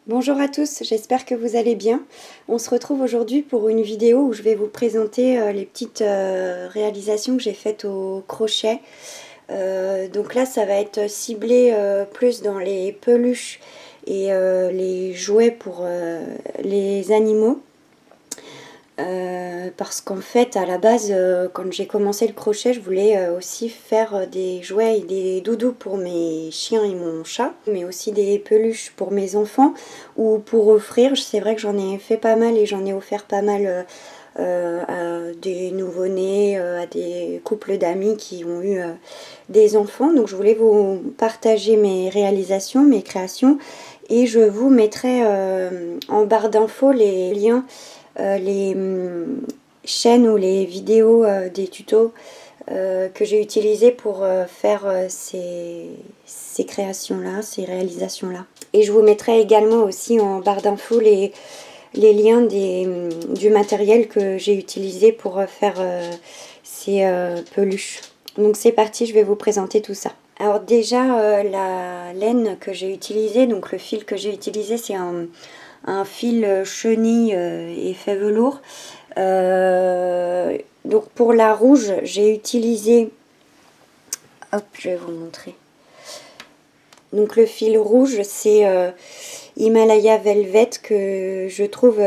Bonjour à tous, j'espère que vous allez bien. On se retrouve aujourd'hui pour une vidéo où je vais vous présenter les petites réalisations que j'ai faites au crochet. Donc là, ça va être ciblé plus dans les peluches et les jouets pour les animaux. Parce qu'en fait, à la base, quand j'ai commencé le crochet, je voulais aussi faire des jouets et des doudous pour mes chiens et mon chat, mais aussi des peluches pour mes enfants ou pour offrir. C'est vrai que j'en ai fait pas mal et j'en ai offert pas mal à des nouveau-nés, à des couples d'amis qui ont eu des enfants. Donc je voulais vous partager mes réalisations, mes créations, et je vous mettrai en barre d'infos les liens, les chaînes ou les vidéos des tutos que j'ai utilisés pour faire ces créations-là, ces réalisations-là. Et je vous mettrai également aussi en barre d'infos les liens du matériel que j'ai utilisé pour faire ces peluches. Donc c'est parti, je vais vous présenter tout ça. Alors déjà, la laine que j'ai utilisée, donc le fil que j'ai utilisé, c'est un fil chenille effet velours. Donc pour la rouge, j'ai utilisé, hop, je vais vous montrer. Donc le fil rouge, c'est Himalaya Velvet que je trouve,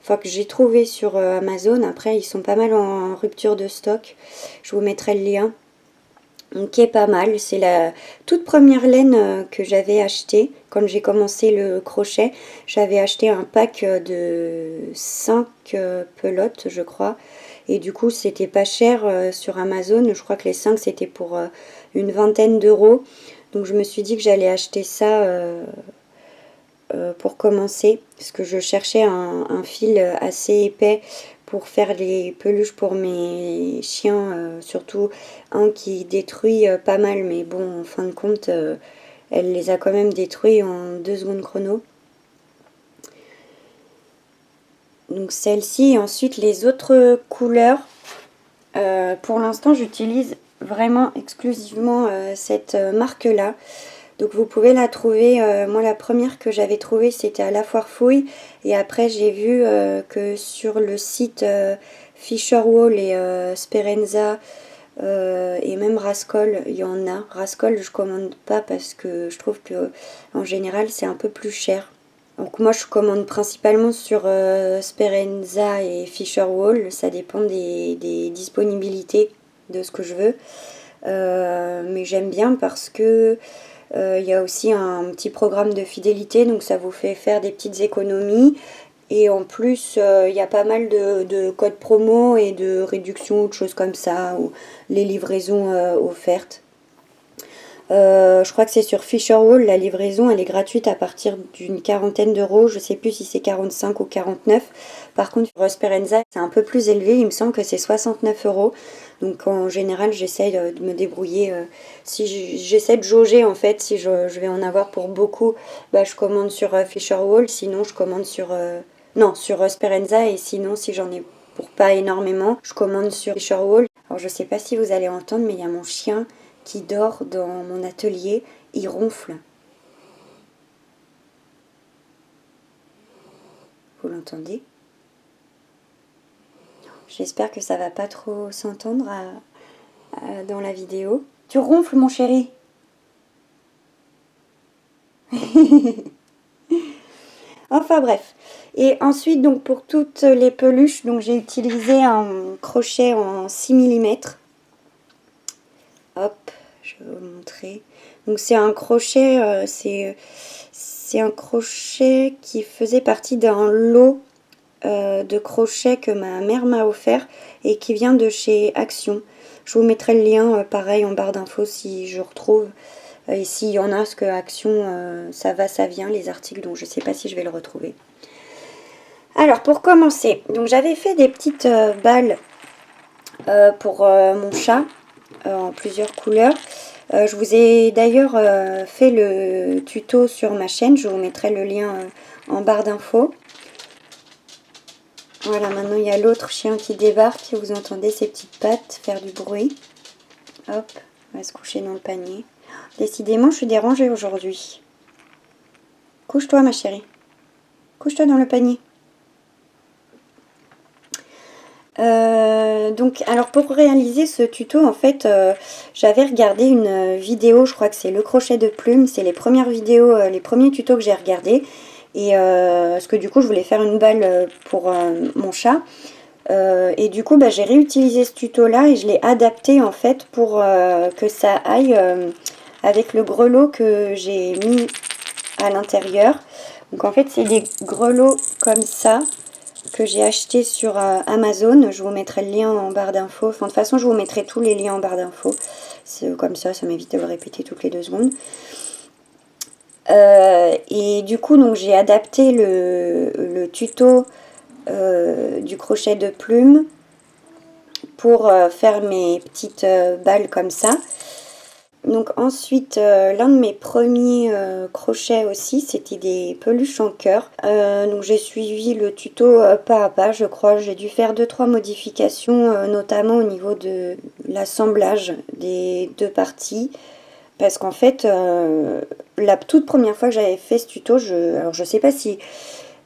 enfin que j'ai trouvé sur Amazon. Après, ils sont pas mal en rupture de stock. Je vous mettrai le lien. Donc, qui est pas mal. C'est la toute première laine que j'avais achetée quand j'ai commencé le crochet. J'avais acheté un pack de 5 pelotes, je crois. Et du coup, c'était pas cher sur Amazon. Je crois que les 5 c'était pour une vingtaine d'euros. Donc, je me suis dit que j'allais acheter ça pour commencer. Parce que je cherchais un fil assez épais pour faire les peluches pour mes chiens, surtout un qui détruit pas mal, mais bon, en fin de compte, elle les a quand même détruits en 2 secondes chrono. Donc celle-ci, et ensuite les autres couleurs, pour l'instant j'utilise vraiment exclusivement cette marque-là. Donc vous pouvez la trouver, moi la première que j'avais trouvée c'était à la foire fouille, et après j'ai vu que sur le site Fisher Wall et Sperenza et même Rascol, il y en a. Rascol je commande pas parce que je trouve que en général c'est un peu plus cher. Donc moi je commande principalement sur Sperenza et Fisher Wall, ça dépend des disponibilités de ce que je veux. Mais j'aime bien parce que il y a aussi un petit programme de fidélité, donc ça vous fait faire des petites économies. Et en plus, il y a pas mal de codes promo et de réductions ou de choses comme ça, ou les livraisons offertes. Je crois que c'est sur Fisher Wall, la livraison elle est gratuite à partir d'une quarantaine d'euros, je sais plus si c'est 45 ou 49. Par contre sur Sperenza c'est un peu plus élevé, il me semble que c'est 69 euros. Donc en général j'essaye de me débrouiller, si j'essaie de jauger en fait, si je vais en avoir pour beaucoup, bah, je commande sur Fisher Wall, sinon je commande sur, non, sur Sperenza, et sinon si j'en ai pour pas énormément, je commande sur Fisher Wall. Alors je sais pas si vous allez entendre, mais il y a mon chien qui dort dans mon atelier, il ronfle. Vous l'entendez? J'espère que ça va pas trop s'entendre dans la vidéo. Tu ronfles mon chéri. Enfin bref. Et ensuite donc pour toutes les peluches, donc j'ai utilisé un crochet en 6 mm. Hop, je vais vous montrer. Donc c'est un crochet, c'est un crochet qui faisait partie d'un lot de crochets que ma mère m'a offert et qui vient de chez Action. Je vous mettrai le lien pareil en barre d'infos si je retrouve. Et s'il y en a, parce que Action, ça va, ça vient, les articles, donc je ne sais pas si je vais le retrouver. Alors pour commencer, donc j'avais fait des petites balles pour mon chat en plusieurs couleurs. Je vous ai d'ailleurs fait le tuto sur ma chaîne, je vous mettrai le lien en barre d'infos. Voilà, maintenant il y a l'autre chien qui débarque, vous entendez ses petites pattes faire du bruit. Hop, on va se coucher dans le panier. Décidément, je suis dérangée aujourd'hui. Couche-toi ma chérie. couche-toi dans le panier. Donc alors pour réaliser ce tuto en fait j'avais regardé une vidéo, je crois que c'est le crochet de plume, c'est les premières vidéos, les premiers tutos que j'ai regardé et parce que du coup je voulais faire une balle pour mon chat et du coup bah, j'ai réutilisé ce tuto là et je l'ai adapté en fait pour que ça aille avec le grelot que j'ai mis à l'intérieur. Donc en fait c'est des grelots comme ça que j'ai acheté sur Amazon. Je vous mettrai le lien en barre d'infos. Enfin, de toute façon, je vous mettrai tous les liens en barre d'infos. Comme ça m'évite de le répéter toutes les 2 secondes. Et du coup, donc j'ai adapté le tuto du crochet de plume pour faire mes petites balles comme ça. Donc ensuite, l'un de mes premiers crochets aussi, c'était des peluches en cœur. Donc j'ai suivi le tuto pas à pas, je crois. J'ai dû faire 2-3 modifications, notamment au niveau de l'assemblage des 2 parties. Parce qu'en fait, la toute première fois que j'avais fait ce tuto, alors je sais pas si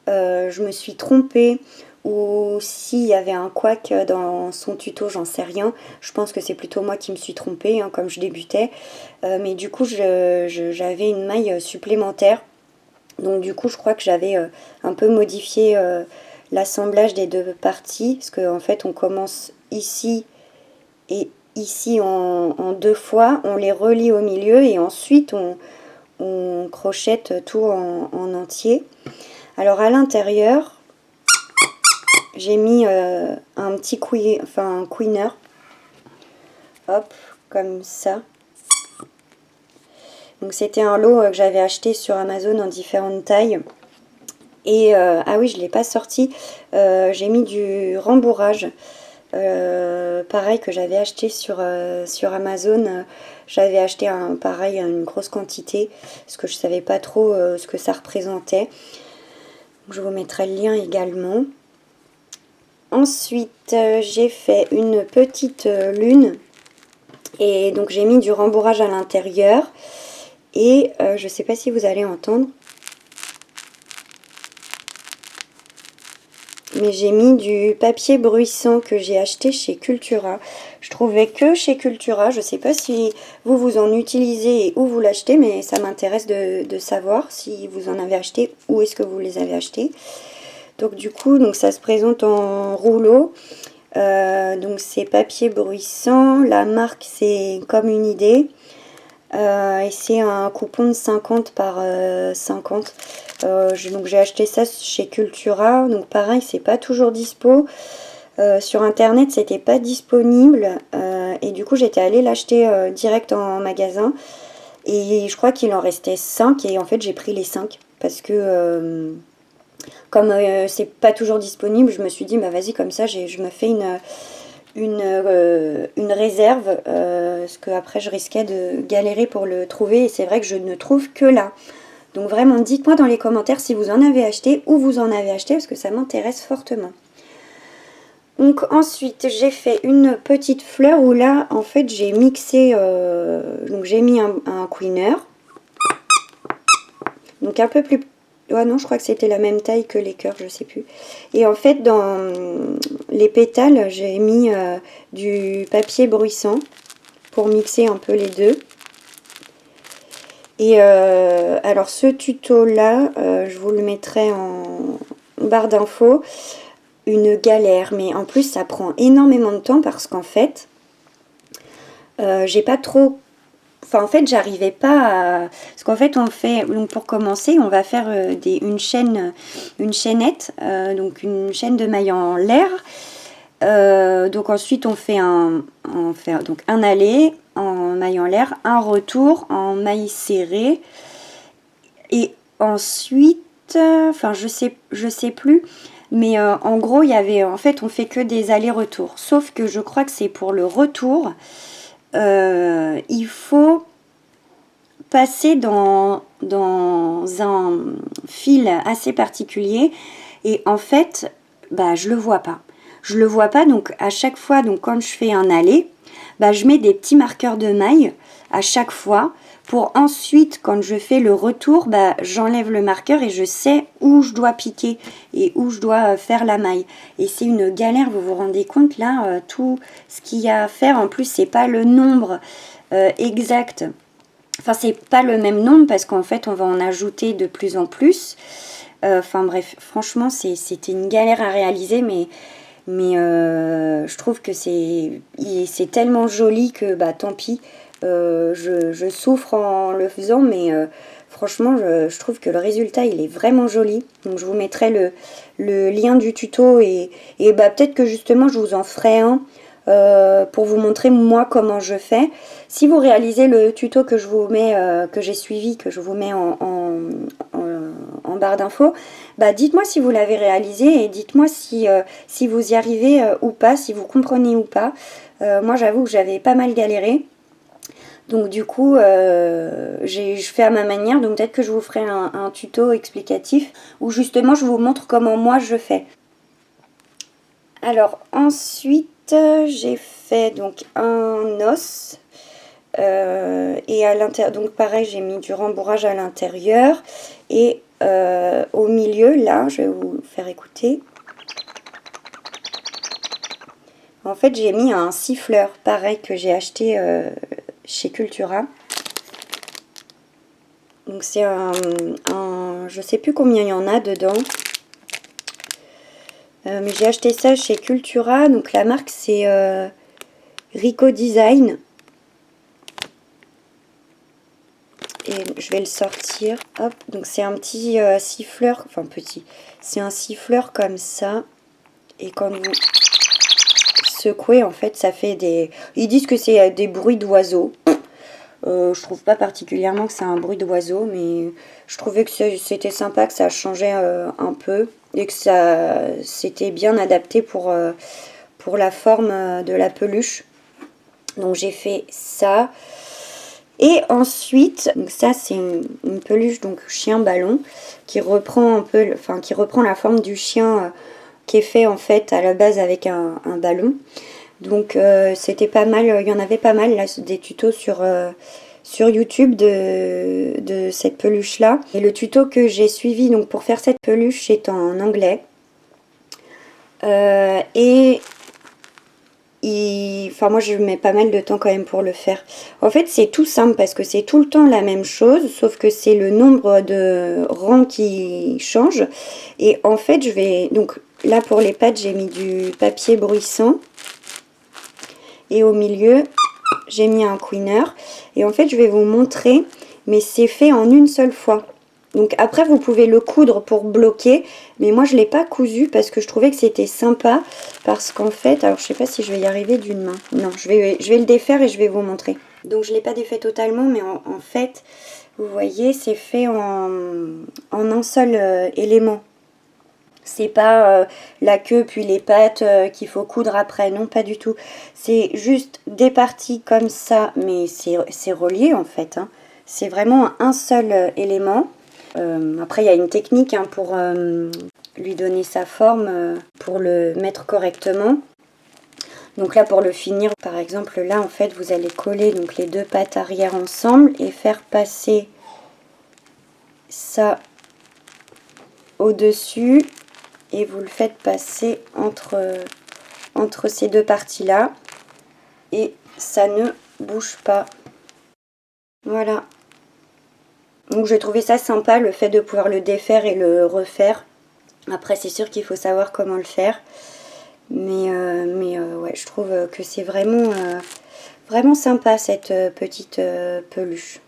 je me suis trompée ou s'il y avait un couac dans son tuto, j'en sais rien. Je pense que c'est plutôt moi qui me suis trompée, hein, comme je débutais. Mais du coup, j'avais une maille supplémentaire. Donc du coup, je crois que j'avais un peu modifié l'assemblage des 2 parties. Parce qu'en fait, on commence ici et ici en 2 fois. On les relie au milieu et ensuite, on crochette tout en entier. Alors à l'intérieur, j'ai mis un petit un queener, hop, comme ça. Donc c'était un lot que j'avais acheté sur Amazon en différentes tailles. Et ah oui, je ne l'ai pas sorti. J'ai mis du rembourrage, pareil que j'avais acheté sur Amazon. J'avais acheté pareil une grosse quantité parce que je ne savais pas trop ce que ça représentait. Je vous mettrai le lien également. Ensuite, j'ai fait une petite lune et donc j'ai mis du rembourrage à l'intérieur et je ne sais pas si vous allez entendre, mais j'ai mis du papier bruissant que j'ai acheté chez Cultura. Je trouvais que chez Cultura, je ne sais pas si vous en utilisez et où vous l'achetez, mais ça m'intéresse de savoir si vous en avez acheté, où est-ce que vous les avez achetés. Donc du coup, ça se présente en rouleau. Donc c'est papier bruissant. La marque c'est Comme une idée. Et c'est un coupon de 50 par 50. Donc j'ai acheté ça chez Cultura. Donc pareil, c'est pas toujours dispo. Sur internet c'était pas disponible. Et du coup j'étais allée l'acheter direct en magasin. Et je crois qu'il en restait 5. Et en fait j'ai pris les 5. Parce que comme c'est pas toujours disponible, je me suis dit bah vas-y, comme ça je me fais une réserve, parce que après je risquais de galérer pour le trouver et c'est vrai que je ne trouve que là. Donc vraiment dites-moi dans les commentaires si vous en avez acheté, où vous en avez acheté, parce que ça m'intéresse fortement. Donc ensuite j'ai fait une petite fleur où là en fait j'ai mixé, donc j'ai mis un queener, donc un peu plus. Ouais, non, je crois que c'était la même taille que les cœurs, je sais plus. Et en fait, dans les pétales, j'ai mis du papier bruissant pour mixer un peu les deux. Et alors, ce tuto-là, je vous le mettrai en barre d'infos. Une galère, mais en plus, ça prend énormément de temps parce qu'en fait, j'ai pas trop... Enfin, en fait, j'arrivais pas à... Parce qu'en fait, on fait... Donc, pour commencer, on va faire une chaînette, donc une chaîne de mailles en l'air. Donc, ensuite, on fait donc un aller en maille en l'air, un retour en maille serrée. Et ensuite, enfin, je sais plus. Mais en gros, il y avait... En fait, on fait que des allers-retours. Sauf que je crois que c'est pour le retour... il faut passer dans un fil assez particulier et en fait bah, je le vois pas, donc à chaque fois, donc quand je fais un aller, bah, je mets des petits marqueurs de mailles à chaque fois pour ensuite, quand je fais le retour, bah, j'enlève le marqueur et je sais où je dois piquer et où je dois faire la maille. Et c'est une galère, vous vous rendez compte là, tout ce qu'il y a à faire. En plus, c'est pas le nombre exact. Enfin, c'est pas le même nombre parce qu'en fait, on va en ajouter de plus en plus. Enfin bref, franchement, c'était une galère à réaliser, mais je trouve que c'est tellement joli que bah tant pis. Je souffre en le faisant, mais franchement, je trouve que le résultat, il est vraiment joli. Donc je vous mettrai le lien du tuto et bah peut-être que justement, je vous en ferai un pour vous montrer moi comment je fais. Si vous réalisez le tuto que je vous mets, que j'ai suivi, que je vous mets en barre d'infos, bah dites-moi si vous l'avez réalisé et dites-moi si vous y arrivez ou pas, si vous comprenez ou pas. Moi j'avoue que j'avais pas mal galéré. Donc du coup, je fais à ma manière, donc peut-être que je vous ferai un tuto explicatif où justement je vous montre comment moi je fais. Alors ensuite, j'ai fait donc un os et à l'intérieur, donc pareil, j'ai mis du rembourrage à l'intérieur et au milieu, là, je vais vous faire écouter. En fait, j'ai mis un siffleur, pareil, que j'ai acheté chez Cultura. Donc c'est je sais plus combien il y en a dedans. Mais j'ai acheté ça chez Cultura. Donc la marque c'est Rico Design. Et je vais le sortir. Hop, donc c'est un petit siffleur. Enfin petit. C'est un siffleur comme ça. Et quand vous secouez, en fait, ça fait des... Ils disent que c'est des bruits d'oiseaux. Je trouve pas particulièrement que c'est un bruit d'oiseau, mais je trouvais que c'était sympa, que ça changeait un peu et que ça c'était bien adapté pour la forme de la peluche. Donc j'ai fait ça. Et ensuite, donc ça c'est une peluche donc chien ballon qui reprend un peu, enfin qui reprend la forme du chien qui est fait en fait à la base avec un ballon. Donc c'était pas mal, il y en avait pas mal là, des tutos sur YouTube de cette peluche là. Et le tuto que j'ai suivi donc pour faire cette peluche est en anglais. Enfin moi je mets pas mal de temps quand même pour le faire. En fait c'est tout simple parce que c'est tout le temps la même chose, sauf que c'est le nombre de rangs qui change. Et en fait je vais, donc là pour les pattes j'ai mis du papier bruissant. Et au milieu, j'ai mis un queener. Et en fait, je vais vous montrer, mais c'est fait en une seule fois. Donc après, vous pouvez le coudre pour bloquer. Mais moi, je ne l'ai pas cousu parce que je trouvais que c'était sympa. Parce qu'en fait, alors je ne sais pas si je vais y arriver d'une main. Non, je vais le défaire et je vais vous montrer. Donc je ne l'ai pas défait totalement, mais en fait, vous voyez, c'est fait en un seul élément. C'est pas la queue puis les pattes qu'il faut coudre après, non pas du tout. C'est juste des parties comme ça, mais c'est relié en fait. Hein. C'est vraiment un seul élément. Après il y a une technique hein, pour lui donner sa forme, pour le mettre correctement. Donc là pour le finir, par exemple là en fait vous allez coller donc les deux pattes arrière ensemble et faire passer ça au-dessus. Et vous le faites passer entre ces deux parties-là. Et ça ne bouge pas. Voilà. Donc j'ai trouvé ça sympa, le fait de pouvoir le défaire et le refaire. Après, c'est sûr qu'il faut savoir comment le faire. Mais ouais, je trouve que c'est vraiment, vraiment sympa cette petite peluche.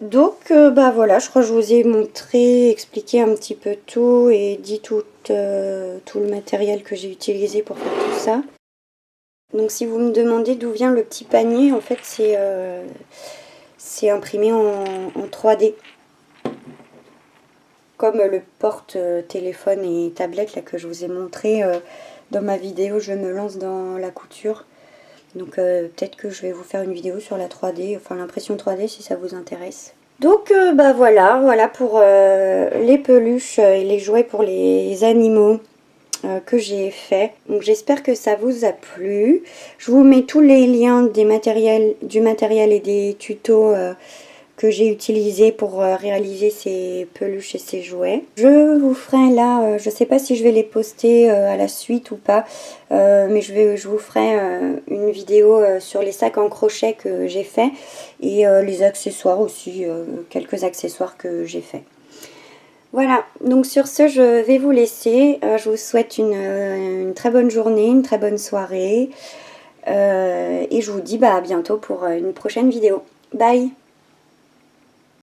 Donc bah voilà, je crois que je vous ai montré, expliqué un petit peu tout et dit tout le matériel que j'ai utilisé pour faire tout ça. Donc si vous me demandez d'où vient le petit panier, en fait c'est imprimé en 3D. Comme le porte-téléphone et tablette là, que je vous ai montré dans ma vidéo Je me lance dans la couture. Donc peut-être que je vais vous faire une vidéo sur la 3D, enfin l'impression 3D si ça vous intéresse. Donc bah voilà pour les peluches et les jouets pour les animaux. que j'ai fait. Donc j'espère que ça vous a plu. Je vous mets tous les liens du matériel et des tutos que j'ai utilisé pour réaliser ces peluches et ces jouets. Je vous ferai là, je sais pas si je vais les poster à la suite ou pas, mais je vous ferai une vidéo sur les sacs en crochet que j'ai fait et les accessoires aussi, quelques accessoires que j'ai fait. Voilà, donc sur ce, je vais vous laisser. Je vous souhaite une très bonne journée, une très bonne soirée. Et je vous dis à bientôt pour une prochaine vidéo. Bye!